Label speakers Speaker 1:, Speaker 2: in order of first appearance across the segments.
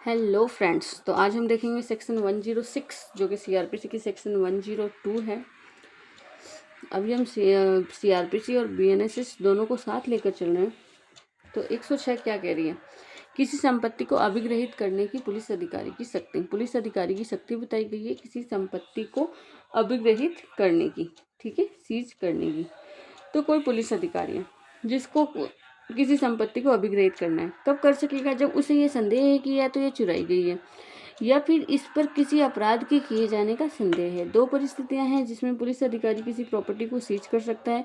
Speaker 1: Hello friends, तो आज हम देखेंगे सेक्शन 106 जो कि सीआरपीसी की सेक्शन 102 है। अभी हम सीआरपीसी और बीएनएसएस दोनों को साथ लेकर चल रहे हैं। तो 106 क्या कह रही है? किसी संपत्ति को अभिग्रहित करने की पुलिस अधिकारी की शक्ति। पुलिस अधिकारी की शक्ति बताई गई है किसी संपत्ति को अभिग्रहित करने की, ठीक है, सीज करने की। तो कोई पुलिस अधिकारी है जिसको किसी संपत्ति को अभिग्रहित करना है, कब कर सकेगा? जब उसे ये संदेह है कि या तो ये चुराई गई है या फिर इस पर किसी अपराध के किए जाने का संदेह है। दो परिस्थितियां हैं जिसमें पुलिस अधिकारी किसी प्रॉपर्टी को सीज कर सकता है।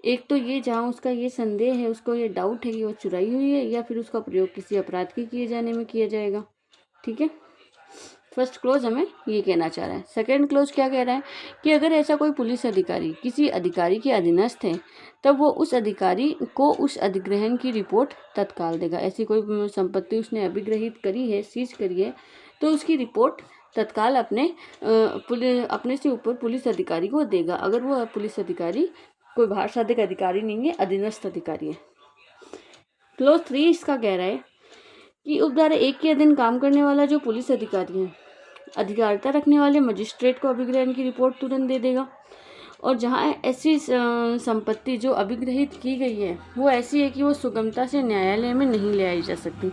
Speaker 1: एक तो ये जहां उसका ये संदेह है, उसको ये डाउट है कि वो चुराई हुई है, या फिर उसका प्रयोग किसी अपराध के किए जाने में किया जाएगा। ठीक है, फर्स्ट क्लोज हमें ये कहना चाह रहा है। सेकंड क्लोज क्या कह रहा है कि अगर ऐसा कोई पुलिस अधिकारी किसी अधिकारी के अधीनस्थ है तब वो उस अधिकारी को उस अधिग्रहण की रिपोर्ट तत्काल देगा। ऐसी कोई संपत्ति उसने अभिग्रहित करी है, सीज करी है, तो उसकी रिपोर्ट तत्काल अपने से ऊपर पुलिस अधिकारी को देगा, अगर वो पुलिस अधिकारी कोई बाहर साधिक अधिकारी नहीं है, अधीनस्थ अधिकारी है। क्लोज 3 इसका कह रहा है कि उपधारा 1 के अधीन काम करने वाला जो पुलिस अधिकारी है अधिकारिता रखने वाले मजिस्ट्रेट को अभिग्रहण की रिपोर्ट तुरंत दे देगा। और जहाँ ऐसी संपत्ति जो अभिग्रहित की गई है वो ऐसी है कि वो सुगमता से न्यायालय में नहीं ले आई जा सकती,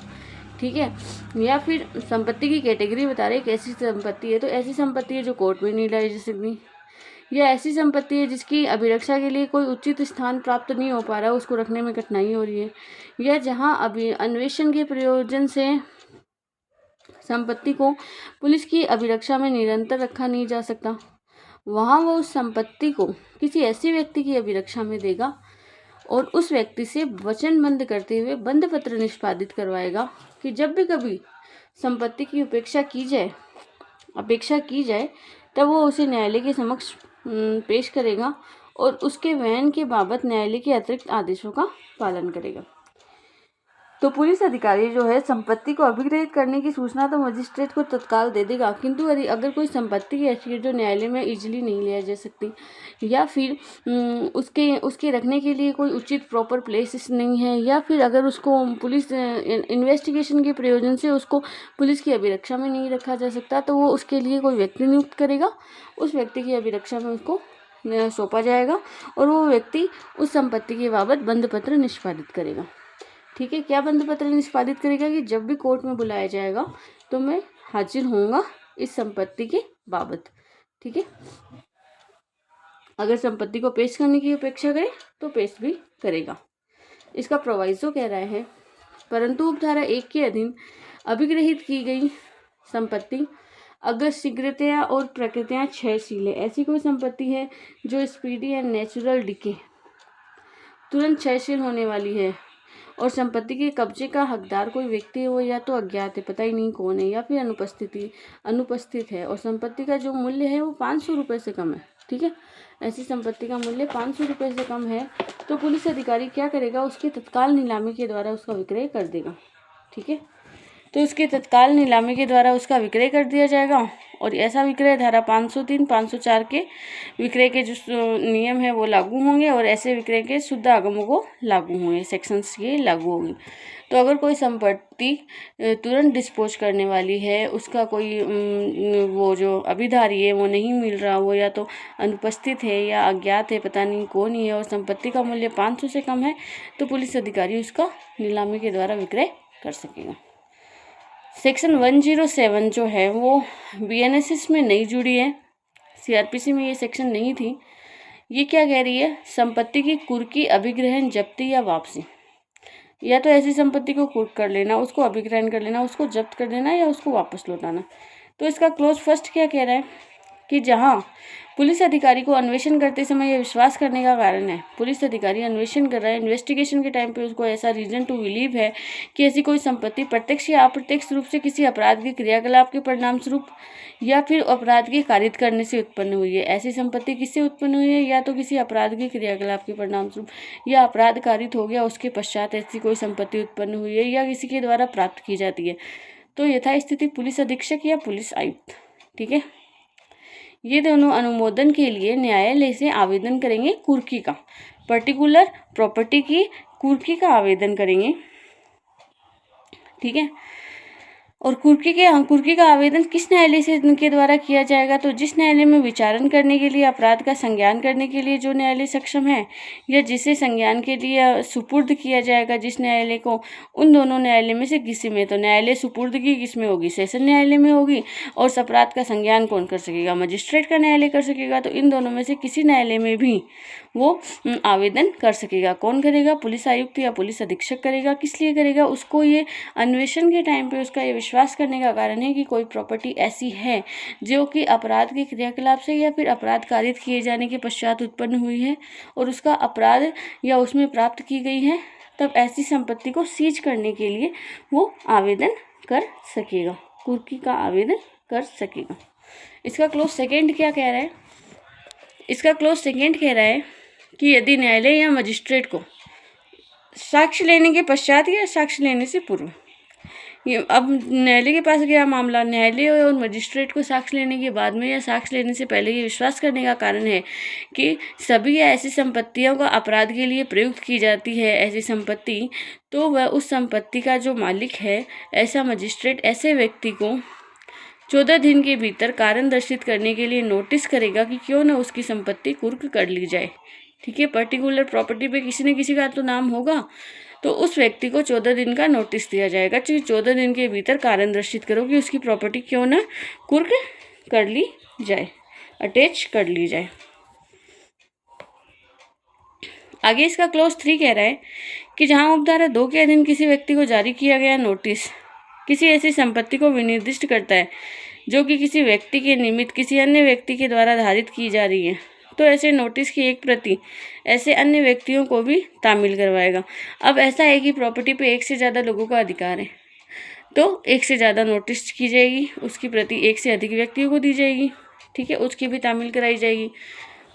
Speaker 1: ठीक है। या फिर संपत्ति की कैटेगरी बता रहे कैसी संपत्ति है, तो ऐसी संपत्ति है जो कोर्ट में नहीं लाई जा सकती, या ऐसी संपत्ति है जिसकी अभिरक्षा के लिए कोई उचित स्थान प्राप्त नहीं हो पा रहा, उसको रखने में कठिनाई हो रही है, या जहाँ अन्वेषण के प्रयोजन से संपत्ति को पुलिस की अभिरक्षा में निरंतर रखा नहीं जा सकता, वहाँ वो उस संपत्ति को किसी ऐसे व्यक्ति की अभिरक्षा में देगा और उस व्यक्ति से वचनबद्ध करते हुए बंध पत्र निष्पादित करवाएगा कि जब भी कभी संपत्ति की अपेक्षा की जाए तब वो उसे न्यायालय के समक्ष पेश करेगा और उसके वहन के बाबत न्यायालय के अतिरिक्त आदेशों का पालन करेगा। तो पुलिस अधिकारी जो है संपत्ति को अभिग्रहित करने की सूचना तो मजिस्ट्रेट को तत्काल दे देगा, किंतु अगर कोई संपत्ति ऐसी है जो न्यायालय में इजीली नहीं लिया जा सकती, या फिर उसके रखने के लिए कोई उचित प्रॉपर प्लेसेस नहीं है, या फिर अगर उसको पुलिस इन्वेस्टिगेशन के प्रयोजन से उसको पुलिस की अभिरक्षा में नहीं रखा जा सकता, तो वो उसके लिए कोई व्यक्ति नियुक्त करेगा, उस व्यक्ति की अभिरक्षा में उसको सौंपा जाएगा और वो व्यक्ति उस संपत्ति के बाबत बंध पत्र निष्पादित करेगा। ठीक है, क्या बंध पत्र निष्पादित करेगा कि जब भी कोर्ट में बुलाया जाएगा तो मैं हाजिर होऊंगा इस संपत्ति के बाबत, ठीक है। अगर संपत्ति को पेश करने की अपेक्षा करे तो पेश भी करेगा। इसका प्रोवाइजो कह रहा है, परंतु उपधारा 1 के अधीन अभिग्रहित की गई संपत्ति अगर शीघ्रतया और प्रकृतियां क्षयशील है, ऐसी कोई संपत्ति है जो स्पीडी एंड नेचुरल डिके तुरंत क्षयशील होने वाली है और संपत्ति के कब्जे का हकदार कोई व्यक्ति हो या तो अज्ञात है, पता ही नहीं कौन है, या फिर अनुपस्थित है और संपत्ति का जो मूल्य है वो 500 रुपये से कम है, ठीक है। ऐसी संपत्ति का मूल्य 500 रुपये से कम है तो पुलिस अधिकारी क्या करेगा, उसके तत्काल नीलामी के द्वारा उसका विक्रय कर देगा, ठीक है। तो इसके तत्काल नीलामी के द्वारा उसका विक्रय कर दिया जाएगा और ऐसा विक्रय धारा 503, 504 के विक्रय के जो नियम है वो लागू होंगे और ऐसे विक्रय के शुद्ध आगमों को लागू होंगे, सेक्शंस ये लागू होंगे। तो अगर कोई संपत्ति तुरंत डिस्पोज करने वाली है, उसका कोई वो जो अभिधारी है वो नहीं मिल रहा, वो या तो अनुपस्थित है या अज्ञात है, पता नहीं कौन ही है, और संपत्ति का मूल्य 500 से कम है, तो पुलिस अधिकारी उसका नीलामी के द्वारा विक्रय कर सकेगा। सेक्शन 107 जो है वो बीएनएसएस में नहीं जुड़ी है, सीआरपीसी में ये सेक्शन नहीं थी। ये क्या कह रही है, संपत्ति की कुर्की, अभिग्रहण, जब्ती या वापसी। या तो ऐसी संपत्ति को कुर्क कर लेना, उसको अभिग्रहण कर लेना, उसको जब्त कर लेना या उसको वापस लौटाना। तो इसका क्लोज फर्स्ट क्या कह रहा है कि जहाँ पुलिस अधिकारी को अन्वेषण करते समय यह विश्वास करने का कारण है, पुलिस अधिकारी अन्वेषण कर रहा है, इन्वेस्टिगेशन के टाइम पे उसको ऐसा रीजन टू बिलीव है कि ऐसी कोई संपत्ति प्रत्यक्ष या अप्रत्यक्ष रूप से किसी अपराध के क्रियाकलाप के परिणाम स्वरूप या फिर अपराध के कारित करने से उत्पन्न हुई है। ऐसी संपत्ति किससे उत्पन्न हुई है, या तो किसी अपराध के क्रियाकलाप के परिणाम स्वरूप या अपराध कारित हो गया उसके पश्चात ऐसी कोई संपत्ति उत्पन्न हुई है या किसी के द्वारा प्राप्त की जाती है। तो यथास्थिति पुलिस अधीक्षक या पुलिस आयुक्त, ठीक है, ये दोनों अनुमोदन के लिए न्यायालय से आवेदन करेंगे कुर्की का, पर्टिकुलर प्रॉपर्टी की कुर्की का आवेदन करेंगे, ठीक है। और कुर्की का आवेदन किस न्यायालय से के द्वारा किया जाएगा? तो जिस न्यायालय में विचारण करने के लिए अपराध का संज्ञान करने के लिए जो न्यायालय सक्षम है, या जिसे संज्ञान के लिए सुपुर्द किया जाएगा जिस न्यायालय को, उन दोनों न्यायालय में से किसी में। तो न्यायालय सुपुर्दगी किसमें होगी? सेशन न्यायालय में होगी। और उस अपराध का संज्ञान कौन कर सकेगा? मजिस्ट्रेट का न्यायालय कर सकेगा। तो इन दोनों में से किसी न्यायालय में भी वो आवेदन कर सकेगा। कौन करेगा? पुलिस आयुक्त या पुलिस अधीक्षक करेगा। किस लिए करेगा? उसको ये अन्वेषण के टाइम पे उसका ये विश्वास करने का कारण है कि कोई प्रॉपर्टी ऐसी है जो कि अपराध के क्रियाकलाप से या फिर अपराध कारित किए जाने के पश्चात उत्पन्न हुई है और उसका अपराध या उसमें प्राप्त की गई है, तब ऐसी संपत्ति को सीज करने के लिए वो आवेदन कर सकेगा, कुर्की का आवेदन कर सकेगा। इसका क्लोज सेकेंड क्या कह रहा है? इसका क्लोज सेकेंड कह रहा है कि यदि न्यायालय या मजिस्ट्रेट को साक्ष्य लेने के पश्चात या साक्ष्य लेने से पूर्व, ये अब न्यायालय के पास गया मामला, न्यायालय और मजिस्ट्रेट को साक्ष्य लेने के बाद में या साक्ष्य लेने से पहले ये विश्वास करने का कारण है कि सभी ऐसी संपत्तियों का अपराध के लिए प्रयुक्त की जाती है ऐसी संपत्ति, तो वह उस संपत्ति का जो मालिक है, ऐसा मजिस्ट्रेट ऐसे व्यक्ति को 14 दिन के भीतर कारण दर्शित करने के लिए नोटिस करेगा कि क्यों न उसकी संपत्ति कुर्क कर ली जाए। ठीक है, पर्टिकुलर प्रॉपर्टी पे किसी न किसी का तो नाम होगा, तो उस व्यक्ति को 14 दिन का नोटिस दिया जाएगा कि 14 दिन के भीतर कारण दर्शित करो कि उसकी प्रॉपर्टी क्यों न कुर्क कर ली जाए, अटैच कर ली जाए। आगे इसका क्लोज 3 कह रहा है कि जहां उपधारा 2 के अधीन किसी व्यक्ति को जारी किया गया नोटिस किसी ऐसी संपत्ति को विनिर्दिष्ट करता है जो कि किसी व्यक्ति के निमित्त किसी अन्य व्यक्ति के द्वारा धारित की जा रही है, तो ऐसे नोटिस की एक प्रति ऐसे अन्य व्यक्तियों को भी तामील करवाएगा। अब ऐसा है कि प्रॉपर्टी पे एक से ज़्यादा लोगों का अधिकार है, तो एक से ज़्यादा नोटिस की जाएगी, उसकी प्रति एक से अधिक व्यक्तियों को दी जाएगी। ठीक है, उसकी भी तामील कराई जाएगी।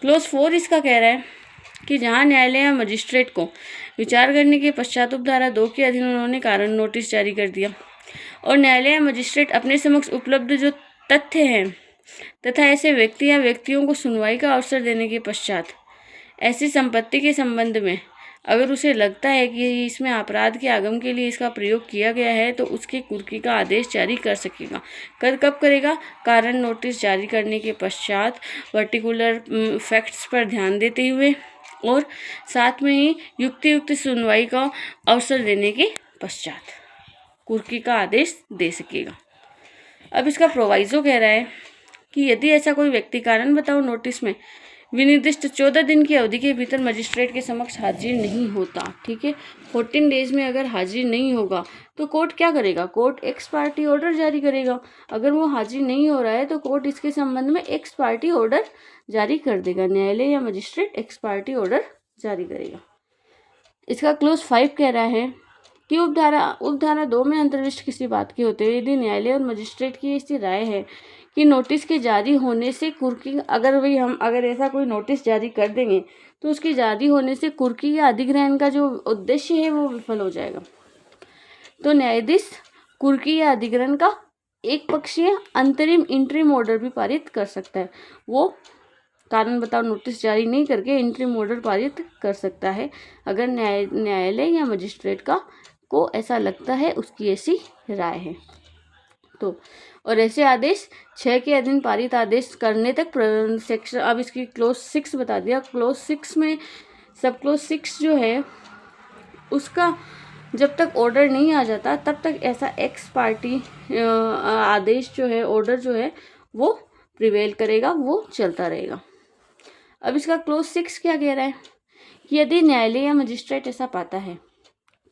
Speaker 1: क्लोज 4 इसका कह रहा है कि जहाँ न्यायालय या मजिस्ट्रेट को विचार करने के पश्चात उपधारा 2 के अधीन उन्होंने कारण नोटिस जारी कर दिया और न्यायालय या मजिस्ट्रेट अपने समक्ष उपलब्ध जो तथ्य हैं तथा ऐसे व्यक्ति या व्यक्तियों को सुनवाई का अवसर देने के पश्चात ऐसी संपत्ति के संबंध में अगर उसे लगता है कि इसमें अपराध के आगम के लिए इसका प्रयोग किया गया है, तो उसके कुर्की का आदेश जारी कर सकेगा। कब करेगा? कारण नोटिस जारी करने के पश्चात, पर्टिकुलर फैक्ट्स पर ध्यान देते हुए और साथ में ही युक्त सुनवाई का अवसर देने के पश्चात कुर्की का आदेश दे सकेगा। अब इसका प्रोवाइजो कह रहा है कि यदि ऐसा कोई व्यक्ति कारण बताओ नोटिस में विनिर्दिष्ट 14 दिन की अवधि के भीतर मजिस्ट्रेट के समक्ष हाजिर नहीं होता, ठीक है, 14 डेज में अगर हाजिर नहीं होगा तो कोर्ट क्या करेगा? कोर्ट एक्स पार्टी ऑर्डर जारी करेगा। अगर वो हाजिर नहीं हो रहा है तो कोर्ट इसके संबंध में एक्स पार्टी ऑर्डर जारी कर देगा। न्यायालय या मजिस्ट्रेट एक्स पार्टी ऑर्डर जारी करेगा। इसका क्लोज 5 कह रहा है कि उपधारा 2 में अंतर्विष्ट किसी बात के होते हुए यदि न्यायालय और मजिस्ट्रेट की ऐसी राय है कि नोटिस के जारी होने से कुर्की, अगर ऐसा कोई नोटिस जारी कर देंगे तो उसके जारी होने से कुर्की या अधिग्रहण का जो उद्देश्य है वो विफल हो जाएगा, तो न्यायाधीश कुर्की या अधिग्रहण का एक पक्षीय अंतरिम इंटरिम ऑर्डर भी पारित कर सकता है। वो कारण बताओ नोटिस जारी नहीं करके इंटरिम ऑर्डर पारित कर सकता है अगर न्यायालय या मजिस्ट्रेट को ऐसा लगता है, उसकी ऐसी राय है तो। और ऐसे आदेश 6 के अधीन पारित आदेश करने तक सेक्शन, अब इसकी क्लोज 6 बता दिया। क्लोज 6 में सब क्लोज 6 जो है उसका जब तक ऑर्डर नहीं आ जाता तब तक ऐसा एक्स पार्टी आदेश जो है, ऑर्डर जो है वो प्रिवेल करेगा, वो चलता रहेगा। अब इसका क्लोज 6 क्या कह रहा है कि यदि न्यायालय या मजिस्ट्रेट ऐसा पाता है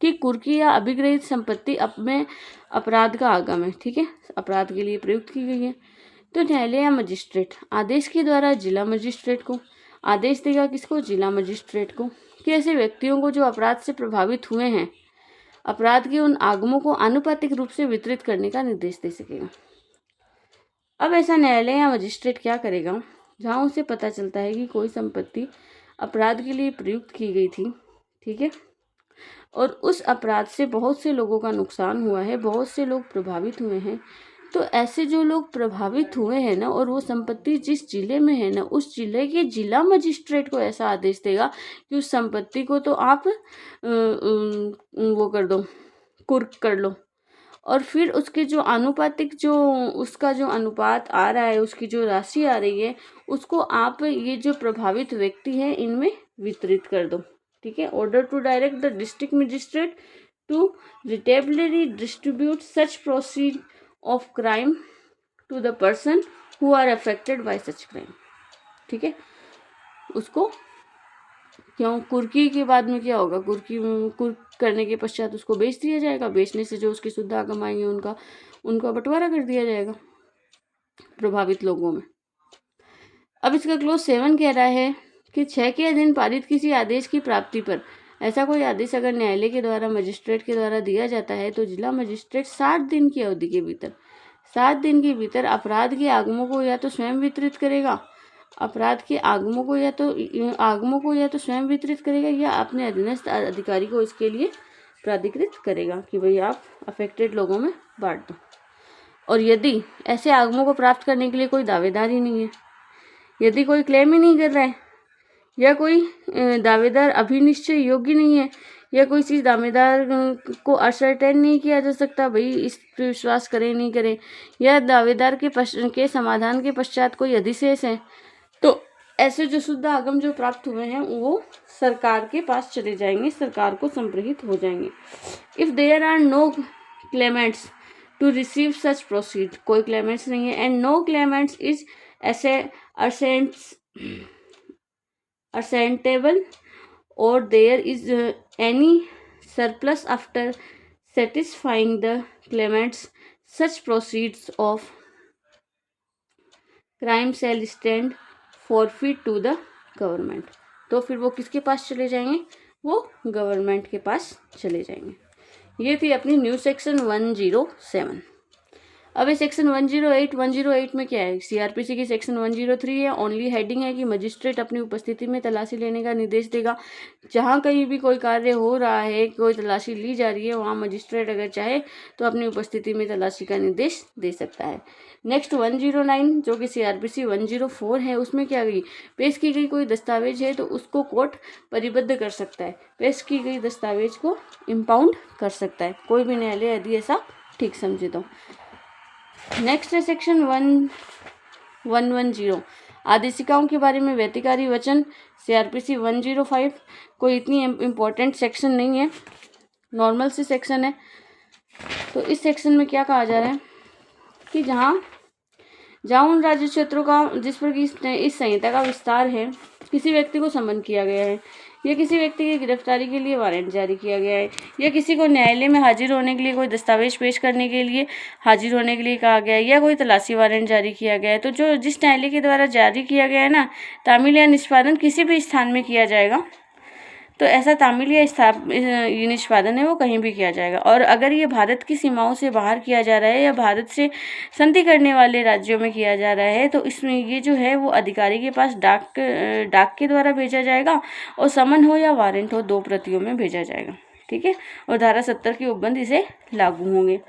Speaker 1: कि कुर्की या अभिग्रहित संपत्ति में अपराध का आगम है, ठीक है, अपराध के लिए प्रयुक्त की गई है, तो न्यायालय या मजिस्ट्रेट आदेश के द्वारा जिला मजिस्ट्रेट को आदेश देगा, किसको? जिला मजिस्ट्रेट को, कि ऐसे व्यक्तियों को जो अपराध से प्रभावित हुए हैं अपराध के उन आगमों को आनुपातिक रूप से वितरित करने का निर्देश दे सकेगा। अब ऐसा न्यायालय या मजिस्ट्रेट क्या करेगा? जहाँ उसे पता चलता है कि कोई संपत्ति अपराध के लिए प्रयुक्त की गई थी, ठीक है, और उस अपराध से बहुत से लोगों का नुकसान हुआ है, बहुत से लोग प्रभावित हुए हैं, तो ऐसे जो लोग प्रभावित हुए हैं ना, और वो संपत्ति जिस जिले में है ना, उस जिले के जिला मजिस्ट्रेट को ऐसा आदेश देगा कि उस संपत्ति को तो आप वो कर दो, कुर्क कर लो, और फिर उसके जो आनुपातिक जो उसका जो अनुपात आ रहा है, उसकी जो राशि आ रही है, उसको आप ये जो प्रभावित व्यक्ति है इनमें वितरित कर दो। ठीक है। Order to direct the district magistrate to rateably distribute such proceed of crime to the person who are affected by such crime. ठीक है। उसको क्यों कुर्की के बाद में क्या होगा, कुर्क करने के पश्चात उसको बेच दिया जाएगा। बेचने से जो उसकी शुद्ध आगम आएंगे उनका बंटवारा कर दिया जाएगा प्रभावित लोगों में। अब इसका क्लोज 7 कह रहा है कि 6 के अधीन पारित किसी आदेश की प्राप्ति पर ऐसा कोई आदेश अगर न्यायालय के द्वारा मजिस्ट्रेट के द्वारा दिया जाता है तो जिला मजिस्ट्रेट 60 दिन की अवधि के भीतर 7 दिन के भीतर अपराध के आगमों को या तो स्वयं वितरित करेगा, अपराध के आगमों को या तो स्वयं वितरित करेगा या अपने अधीनस्थ अधिकारी को इसके लिए प्राधिकृत करेगा कि भाई आप अफेक्टेड लोगों में बांट दो। और यदि ऐसे आगमों को प्राप्त करने के लिए कोई दावेदार ही नहीं है, यदि कोई क्लेम ही नहीं कर रहा है, या कोई दावेदार अभिनिश्चय योग्य नहीं है, या कोई चीज़ दावेदार को असर्टेन नहीं किया जा सकता भाई इस पर विश्वास करें नहीं करें, या दावेदार के समाधान के पश्चात कोई अधिशेष है, तो ऐसे जो शुद्ध आगम जो प्राप्त हुए हैं वो सरकार के पास चले जाएंगे, सरकार को संप्रहित हो जाएंगे। If there are no claimants to receive such proceed, कोई क्लेमेंट्स नहीं है, and no claimants is assentable or there is any surplus after satisfying the claimants, such proceeds of crime shall stand forfeit to the government। तो फिर वो किसके पास चले जाएंगे, वो गवर्नमेंट के पास चले जाएंगे। ये थी अपनी न्यू सेक्शन 107। अब ये सेक्शन 108 में क्या है, सीआरपीसी की सेक्शन 103 है। ओनली हेडिंग है कि मजिस्ट्रेट अपनी उपस्थिति में तलाशी लेने का निर्देश देगा। जहाँ कहीं भी कोई कार्य हो रहा है, कोई तलाशी ली जा रही है, वहाँ मजिस्ट्रेट अगर चाहे तो अपनी उपस्थिति में तलाशी का निर्देश दे सकता है। नेक्स्ट 109 जो कि सीआरपीसी 104 है, उसमें क्या गई, पेश की गई कोई दस्तावेज है तो उसको कोर्ट परिबद्ध कर सकता है, पेश की गई दस्तावेज को इम्पाउंड कर सकता है, कोई भी न्यायालय यदि ऐसा ठीक समझे तो। नेक्स्ट है सेक्शन 110 आदेशिकाओं के बारे में व्यतिकारी वचन, सीआरपीसी 105। कोई इतनी इम्पोर्टेंट सेक्शन नहीं है, नॉर्मल सी सेक्शन है। तो इस सेक्शन में क्या कहा जा रहा है कि जहाँ उन राज्य क्षेत्रों का जिस पर कि इस संहिता का विस्तार है, किसी व्यक्ति को समन किया गया है, या किसी व्यक्ति की गिरफ्तारी के लिए वारंट जारी किया गया है, या किसी को न्यायालय में हाजिर होने के लिए कोई दस्तावेज पेश करने के लिए हाजिर होने के लिए कहा गया है, या कोई तलाशी वारंट जारी किया गया है, तो जो जिस न्यायालय के द्वारा जारी किया गया है ना, तामील या निष्पादन किसी भी स्थान में किया जाएगा, तो ऐसा तामील या ये निष्पादन है वो कहीं भी किया जाएगा। और अगर ये भारत की सीमाओं से बाहर किया जा रहा है या भारत से संधि करने वाले राज्यों में किया जा रहा है, तो इसमें ये जो है वो अधिकारी के पास डाक के द्वारा भेजा जाएगा, और समन हो या वारंट हो 2 प्रतियों में भेजा जाएगा। ठीक है। और धारा 70 के उपबंध इसे लागू होंगे।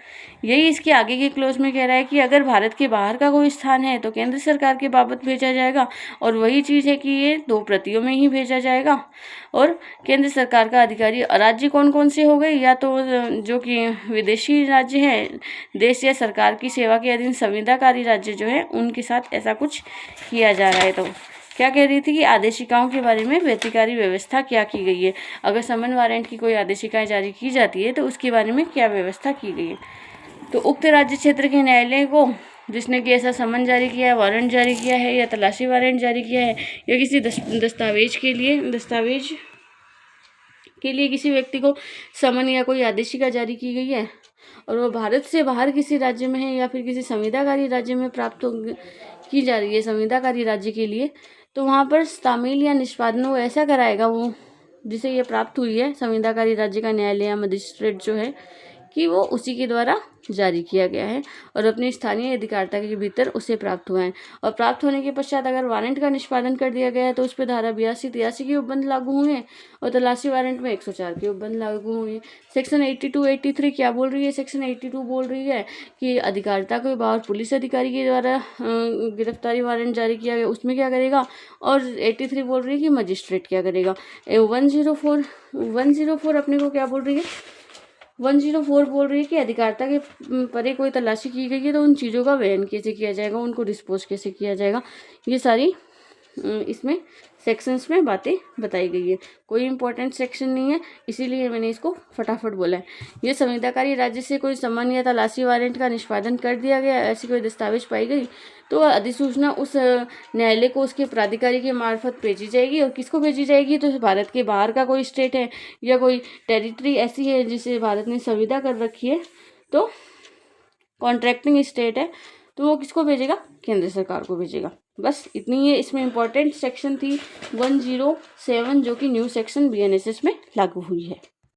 Speaker 1: यही इसके आगे के क्लोज में कह रहा है कि अगर भारत के बाहर का कोई स्थान है तो केंद्र सरकार के बाबत भेजा जाएगा, और वही चीज़ है कि ये 2 प्रतियों में ही भेजा जाएगा। और केंद्र सरकार का अधिकारी राज्य कौन कौन से हो गए, या तो जो कि विदेशी राज्य हैं, देश या सरकार की सेवा के अधीन संविदाकारी राज्य जो है उनके साथ ऐसा कुछ किया जा रहा है। तो क्या कह रही थी कि आदेशिकाओं के बारे में व्यतिकारी व्यवस्था क्या की गई है, अगर समन वारंट की कोई आदेशिकाएं जारी की जाती है तो उसके बारे में क्या व्यवस्था की गई है। तो उक्त राज्य क्षेत्र के न्यायालय को जिसने कि ऐसा समन जारी किया है, वारंट जारी किया है, या तलाशी वारंट जारी किया है, या किसी दस्तावेज के लिए किसी व्यक्ति को समन या कोई आदेशिका जारी की गई है, और वो भारत से बाहर किसी राज्य में है या फिर किसी संविदाकारी राज्य में प्राप्त की जा रही है संविदाकारी राज्य के लिए, तो वहाँ पर तामील या निष्पादन वो ऐसा कराएगा वो जिसे ये प्राप्त हुई है संविदाकारी राज्य का न्यायालय या मजिस्ट्रेट जो है कि वो उसी के द्वारा जारी किया गया है और अपनी स्थानीय अधिकारिता के भीतर उसे प्राप्त हुआ है। और प्राप्त होने के पश्चात अगर वारंट का निष्पादन कर दिया गया है तो उस पर धारा 82-83 के उपबंध लागू होंगे, और तलाशी वारंट में 104 के उपबंध लागू होंगे। सेक्शन 82-83 क्या बोल रही है, सेक्शन 82 बोल रही है कि अधिकारिता के बाहर पुलिस अधिकारी के द्वारा गिरफ्तारी वारंट जारी किया गया उसमें क्या करेगा, और 83 बोल रही है कि मजिस्ट्रेट क्या करेगा। 104 अपने को क्या बोल रही है 104 बोल रही है कि अधिकारिता के परे कोई तलाशी की गई है तो उन चीज़ों का वहन कैसे किया जाएगा, उनको डिस्पोज कैसे किया जाएगा, ये सारी इसमें सेक्शंस में बातें बताई गई है। कोई इंपॉर्टेंट सेक्शन नहीं है, इसीलिए मैंने इसको फटाफट बोला है। ये संविदाकारी राज्य से कोई सम्मन या तलाशी वारंट का निष्पादन कर दिया गया, ऐसी कोई दस्तावेज पाई गई तो अधिसूचना उस न्यायालय को उसके प्राधिकारी के मार्फत भेजी जाएगी। और किसको भेजी जाएगी, तो भारत के बाहर का कोई स्टेट है या कोई टेरिटरी ऐसी है जिसे भारत ने संविदा कर रखी है, तो कॉन्ट्रैक्टिंग स्टेट है, तो वो किसको भेजेगा, केंद्र सरकार को भेजेगा। बस इतनी है इसमें इंपॉर्टेंट सेक्शन थी 107 जो कि न्यू सेक्शन BNSS में लागू हुई है।